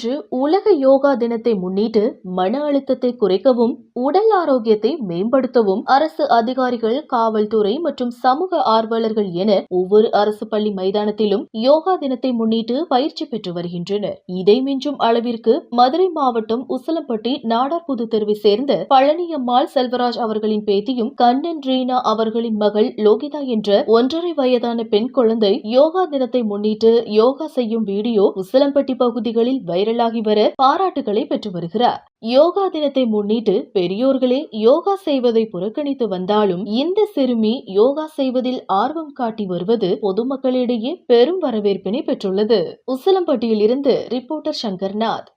இன்று உலக யோகா தினத்தை முன்னிட்டு மன அழுத்தத்தை குறைக்கவும் உடல் ஆரோக்கியத்தை மேம்படுத்தவும் அரசு அதிகாரிகள், காவல்துறை மற்றும் சமூக ஆர்வலர்கள் என ஒவ்வொரு அரசு பள்ளி மைதானத்திலும் யோகா தினத்தை முன்னிட்டு பயிற்சி பெற்று வருகின்றனர். இதை மிஞ்சும் அளவிற்கு மதுரை மாவட்டம் உசிலம்பட்டி நாடார்புது தெருவை சேர்ந்த பழனியம்மாள் செல்வராஜ் அவர்களின் பேத்தியும் கண்ணன் ரீனா அவர்களின் மகள் லோகிதா என்ற 1.5 வயதான பெண் குழந்தை யோகா தினத்தை முன்னிட்டு யோகா செய்யும் வீடியோ உசிலம்பட்டி பகுதிகளில் வைரலாகி வர பாராட்டுகளை பெற்று வருகிறார். யோகா தினத்தை முன்னிட்டு பெரியோர்களே யோகா செய்வதை புறக்கணித்து வந்தாலும் இந்த சிறுமி யோகா செய்வதில் ஆர்வம் காட்டி வருவது பொதுமக்களிடையே பெரும் வரவேற்பினை பெற்றுள்ளது. உசிலம்பட்டியில் இருந்து ரிப்போர்ட்டர் சங்கர்நாத்.